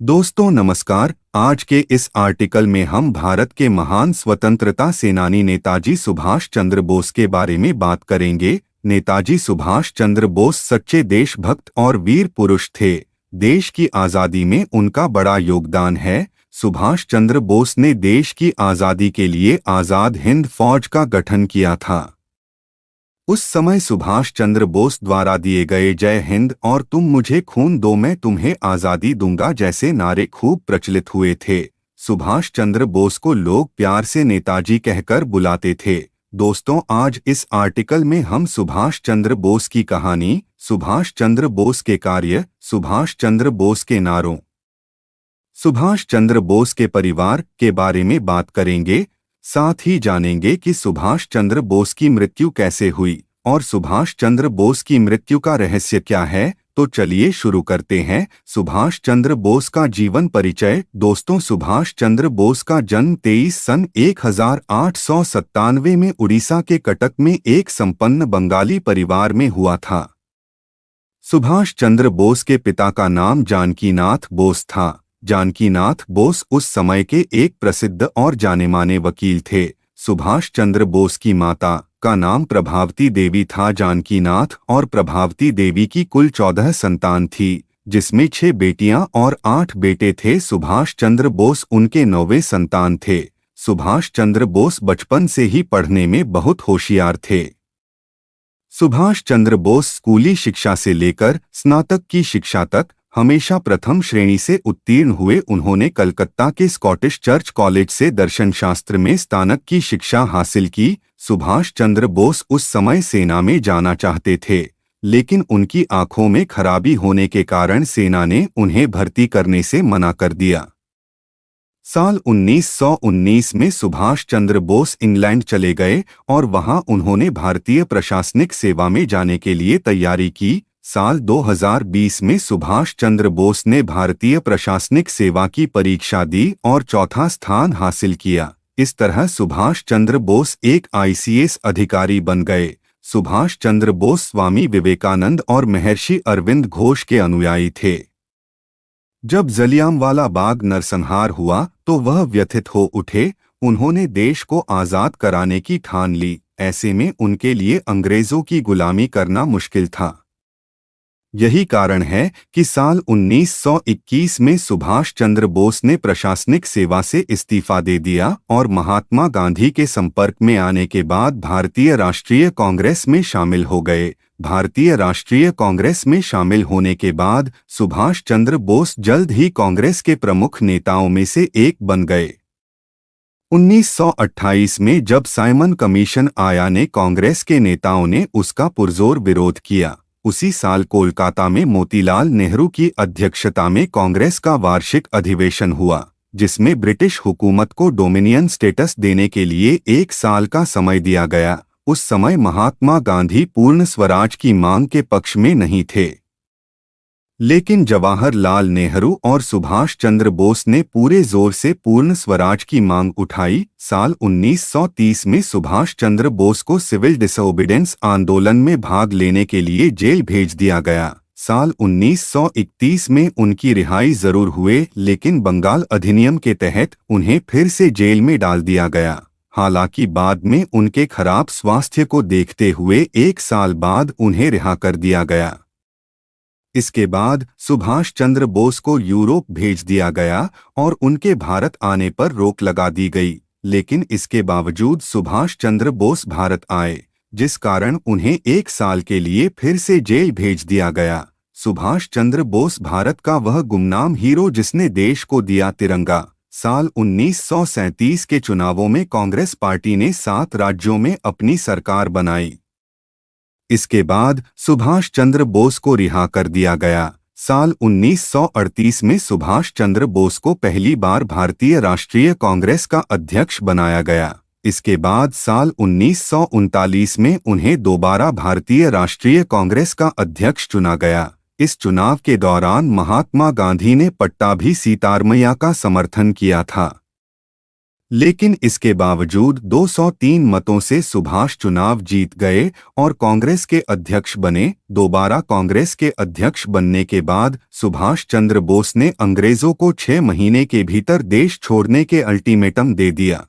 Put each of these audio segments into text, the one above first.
दोस्तों नमस्कार। आज के इस आर्टिकल में हम भारत के महान स्वतंत्रता सेनानी नेताजी सुभाष चंद्र बोस के बारे में बात करेंगे। नेताजी सुभाष चंद्र बोस सच्चे देशभक्त और वीर पुरुष थे। देश की आज़ादी में उनका बड़ा योगदान है। सुभाष चंद्र बोस ने देश की आज़ादी के लिए आज़ाद हिंद फौज का गठन किया था। उस समय सुभाष चंद्र बोस द्वारा दिए गए जय हिंद और तुम मुझे खून दो मैं तुम्हें आज़ादी दूंगा जैसे नारे खूब प्रचलित हुए थे। सुभाष चंद्र बोस को लोग प्यार से नेताजी कहकर बुलाते थे। दोस्तों, आज इस आर्टिकल में हम सुभाष चंद्र बोस की कहानी, सुभाष चंद्र बोस के कार्य, सुभाष चंद्र बोस के नारों, सुभाष चंद्र बोस के परिवार के बारे में बात करेंगे। साथ ही जानेंगे कि सुभाष चंद्र बोस की मृत्यु कैसे हुई और सुभाष चंद्र बोस की मृत्यु का रहस्य क्या है। तो चलिए शुरू करते हैं। सुभाष चंद्र बोस का जीवन परिचय। दोस्तों, सुभाष चंद्र बोस का जन्म 23 सन 1897 में उड़ीसा के कटक में एक संपन्न बंगाली परिवार में हुआ था। सुभाष चंद्र बोस के पिता का नाम जानकीनाथ बोस था। जानकीनाथ बोस उस समय के एक प्रसिद्ध और जाने-माने वकील थे। सुभाष चंद्र बोस की माता का नाम प्रभावती देवी था। जानकीनाथ और प्रभावती देवी की कुल 14 संतान थी, जिसमें 6 बेटियां और 8 बेटे थे। सुभाष चंद्र बोस उनके 9वें संतान थे। सुभाष चंद्र बोस बचपन से ही पढ़ने में बहुत होशियार थे। सुभाष चंद्र बोस स्कूली शिक्षा से लेकर स्नातक की शिक्षा तक हमेशा प्रथम श्रेणी से उत्तीर्ण हुए। उन्होंने कलकत्ता के स्कॉटिश चर्च कॉलेज से दर्शन शास्त्र में स्नातक की शिक्षा हासिल की। सुभाष चंद्र बोस उस समय सेना में जाना चाहते थे, लेकिन उनकी आंखों में खराबी होने के कारण सेना ने उन्हें भर्ती करने से मना कर दिया। साल 1919 में सुभाष चंद्र बोस इंग्लैंड चले गए और वहां उन्होंने भारतीय प्रशासनिक सेवा में जाने के लिए तैयारी की। साल 2020 में सुभाष चंद्र बोस ने भारतीय प्रशासनिक सेवा की परीक्षा दी और चौथा स्थान हासिल किया। इस तरह सुभाष चंद्र बोस एक ICS अधिकारी बन गए। सुभाष चंद्र बोस स्वामी विवेकानंद और महर्षि अरविंद घोष के अनुयायी थे। जब जलियांवाला बाग नरसंहार हुआ तो वह व्यथित हो उठे। उन्होंने देश को आज़ाद कराने की ठान ली। ऐसे में उनके लिए अंग्रेजों की गुलामी करना मुश्किल था। यही कारण है कि साल 1921 में सुभाष चंद्र बोस ने प्रशासनिक सेवा से इस्तीफा दे दिया और महात्मा गांधी के संपर्क में आने के बाद भारतीय राष्ट्रीय कांग्रेस में शामिल हो गए। भारतीय राष्ट्रीय कांग्रेस में शामिल होने के बाद सुभाष चंद्र बोस जल्द ही कांग्रेस के प्रमुख नेताओं में से एक बन गए। 1928 में जब साइमन कमीशन आया ने कांग्रेस के नेताओं ने उसका पुरजोर विरोध किया। उसी साल कोलकाता में मोतीलाल नेहरू की अध्यक्षता में कांग्रेस का वार्षिक अधिवेशन हुआ, जिसमें ब्रिटिश हुकूमत को डोमिनियन स्टेटस देने के लिए 1 साल का समय दिया गया। उस समय महात्मा गांधी पूर्ण स्वराज की मांग के पक्ष में नहीं थे, लेकिन जवाहरलाल नेहरू और सुभाष चंद्र बोस ने पूरे जोर से पूर्ण स्वराज की मांग उठाई। साल 1930 में सुभाष चंद्र बोस को सिविल डिसोबीडियंस आंदोलन में भाग लेने के लिए जेल भेज दिया गया। साल 1931 में उनकी रिहाई जरूर हुए, लेकिन बंगाल अधिनियम के तहत उन्हें फिर से जेल में डाल दिया गया। हालांकि बाद में उनके खराब स्वास्थ्य को देखते हुए 1 साल बाद उन्हें रिहा कर दिया गया। इसके बाद सुभाष चंद्र बोस को यूरोप भेज दिया गया और उनके भारत आने पर रोक लगा दी गई, लेकिन इसके बावजूद सुभाष चंद्र बोस भारत आए, जिस कारण उन्हें 1 साल के लिए फिर से जेल भेज दिया गया। सुभाष चंद्र बोस भारत का वह गुमनाम हीरो जिसने देश को दिया तिरंगा। साल 1937 के चुनावों में कांग्रेस पार्टी ने 7 राज्यों में अपनी सरकार बनाई। इसके बाद सुभाष चंद्र बोस को रिहा कर दिया गया। साल 1938 में सुभाष चंद्र बोस को पहली बार भारतीय राष्ट्रीय कांग्रेस का अध्यक्ष बनाया गया। इसके बाद साल 1939 में उन्हें दोबारा भारतीय राष्ट्रीय कांग्रेस का अध्यक्ष चुना गया। इस चुनाव के दौरान महात्मा गांधी ने पट्टाभी सीतारमैया का समर्थन किया था। लेकिन इसके बावजूद 203 मतों से सुभाष चुनाव जीत गए और कांग्रेस के अध्यक्ष बने। दोबारा कांग्रेस के अध्यक्ष बनने के बाद सुभाष चंद्र बोस ने अंग्रेजों को 6 महीने के भीतर देश छोड़ने के अल्टीमेटम दे दिया।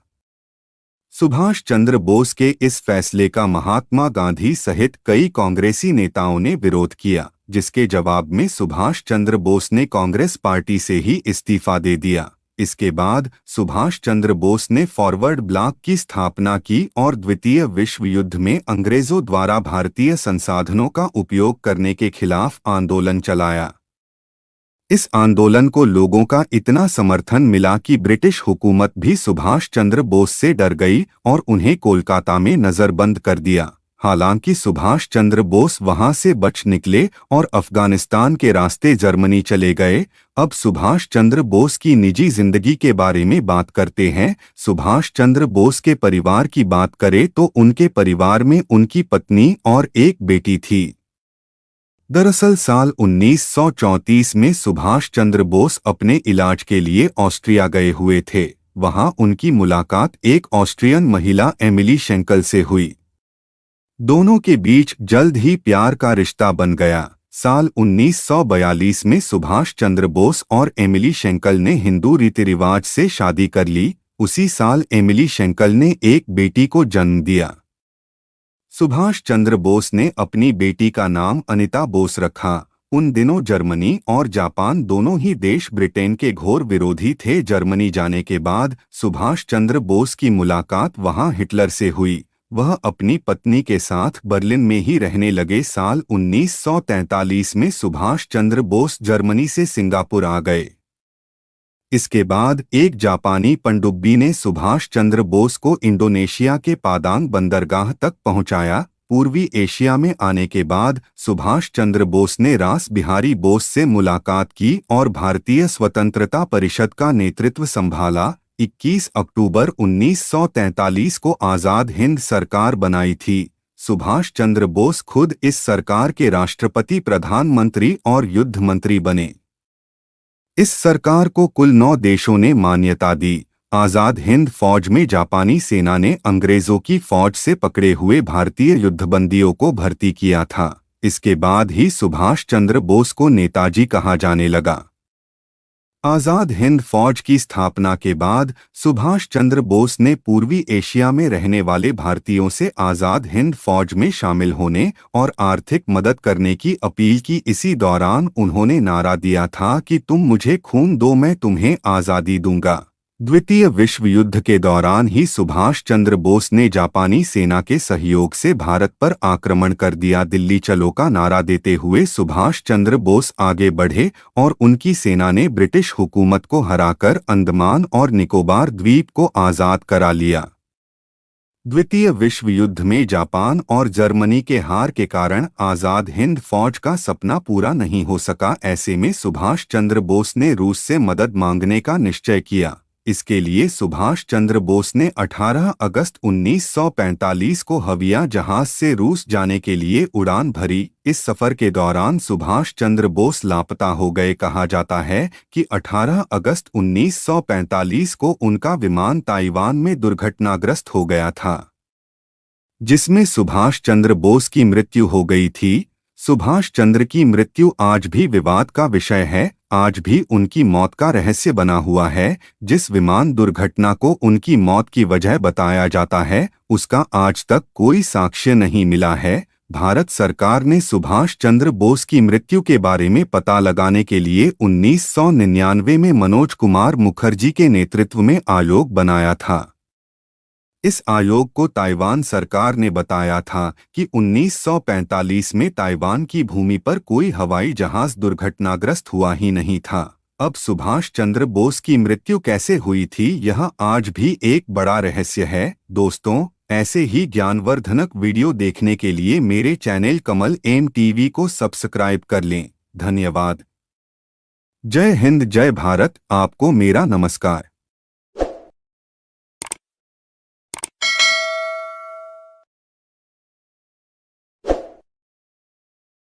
सुभाष चंद्र बोस के इस फैसले का महात्मा गांधी सहित कई कांग्रेसी नेताओं ने विरोध किया, जिसके जवाब में सुभाष चंद्र बोस ने कांग्रेस पार्टी से ही इस्तीफा दे दिया। इसके बाद सुभाष चंद्र बोस ने फॉरवर्ड ब्लॉक की स्थापना की और द्वितीय विश्व युद्ध में अंग्रेजों द्वारा भारतीय संसाधनों का उपयोग करने के खिलाफ आंदोलन चलाया। इस आंदोलन को लोगों का इतना समर्थन मिला कि ब्रिटिश हुकूमत भी सुभाष चंद्र बोस से डर गई और उन्हें कोलकाता में नजरबंद कर दिया। हालांकि सुभाष चंद्र बोस वहां से बच निकले और अफगानिस्तान के रास्ते जर्मनी चले गए। अब सुभाष चंद्र बोस की निजी जिंदगी के बारे में बात करते हैं। सुभाष चंद्र बोस के परिवार की बात करें तो उनके परिवार में उनकी पत्नी और एक बेटी थी। दरअसल साल 1934 में सुभाष चंद्र बोस अपने इलाज के लिए ऑस्ट्रिया गए हुए थे। वहां उनकी मुलाकात एक ऑस्ट्रियन महिला एमिली शेंकल से हुई। दोनों के बीच जल्द ही प्यार का रिश्ता बन गया। साल 1942 में सुभाष चंद्र बोस और एमिली शेंकल ने हिंदू रीति रिवाज से शादी कर ली। उसी साल एमिली शेंकल ने एक बेटी को जन्म दिया। सुभाष चंद्र बोस ने अपनी बेटी का नाम अनिता बोस रखा। उन दिनों जर्मनी और जापान दोनों ही देश ब्रिटेन के घोर विरोधी थे। जर्मनी जाने के बाद सुभाष चंद्र बोस की मुलाकात वहां हिटलर से हुई। वह अपनी पत्नी के साथ बर्लिन में ही रहने लगे। साल 1943 में सुभाष चंद्र बोस जर्मनी से सिंगापुर आ गए। इसके बाद एक जापानी पनडुब्बी ने सुभाष चंद्र बोस को इंडोनेशिया के पादांग बंदरगाह तक पहुंचाया। पूर्वी एशिया में आने के बाद सुभाष चंद्र बोस ने रास बिहारी बोस से मुलाकात की और भारतीय स्वतंत्रता परिषद का नेतृत्व संभाला। 21 अक्टूबर 1943 को आजाद हिंद सरकार बनाई थी। सुभाष चंद्र बोस खुद इस सरकार के राष्ट्रपति, प्रधानमंत्री और युद्ध मंत्री बने। इस सरकार को कुल 9 देशों ने मान्यता दी। आजाद हिंद फौज में जापानी सेना ने अंग्रेजों की फौज से पकड़े हुए भारतीय युद्धबंदियों को भर्ती किया था। इसके बाद ही सुभाष चंद्र बोस को नेताजी कहा जाने लगा। आजाद हिंद फौज की स्थापना के बाद सुभाष चंद्र बोस ने पूर्वी एशिया में रहने वाले भारतीयों से आजाद हिंद फौज में शामिल होने और आर्थिक मदद करने की अपील की। इसी दौरान उन्होंने नारा दिया था कि तुम मुझे खून दो, मैं तुम्हें आज़ादी दूंगा। द्वितीय विश्व युद्ध के दौरान ही सुभाष चंद्र बोस ने जापानी सेना के सहयोग से भारत पर आक्रमण कर दिया। दिल्ली चलो का नारा देते हुए सुभाष चंद्र बोस आगे बढ़े और उनकी सेना ने ब्रिटिश हुकूमत को हराकर अंडमान और निकोबार द्वीप को आज़ाद करा लिया। द्वितीय विश्व युद्ध में जापान और जर्मनी के हार के कारण आज़ाद हिंद फौज का सपना पूरा नहीं हो सका। ऐसे में सुभाष चंद्र बोस ने रूस से मदद मांगने का निश्चय किया। इसके लिए सुभाष चंद्र बोस ने 18 अगस्त 1945 को हवाई जहाज से रूस जाने के लिए उड़ान भरी। इस सफर के दौरान सुभाष चंद्र बोस लापता हो गए। कहा जाता है कि 18 अगस्त 1945 को उनका विमान ताइवान में दुर्घटनाग्रस्त हो गया था, जिसमें सुभाष चंद्र बोस की मृत्यु हो गई थी। सुभाष चंद्र की मृत्यु आज भी विवाद का विषय है। आज भी उनकी मौत का रहस्य बना हुआ है। जिस विमान दुर्घटना को उनकी मौत की वजह बताया जाता है, उसका आज तक कोई साक्ष्य नहीं मिला है। भारत सरकार ने सुभाष चंद्र बोस की मृत्यु के बारे में पता लगाने के लिए 1999 में मनोज कुमार मुखर्जी के नेतृत्व में आयोग बनाया था। इस आयोग को ताइवान सरकार ने बताया था कि 1945 में ताइवान की भूमि पर कोई हवाई जहाज दुर्घटनाग्रस्त हुआ ही नहीं था। अब सुभाष चंद्र बोस की मृत्यु कैसे हुई थी, यह आज भी एक बड़ा रहस्य है। दोस्तों, ऐसे ही ज्ञानवर्धनक वीडियो देखने के लिए मेरे चैनल कमल एम टीवी को सब्सक्राइब कर लें। धन्यवाद। जय हिंद, जय भारत। आपको मेरा नमस्कार।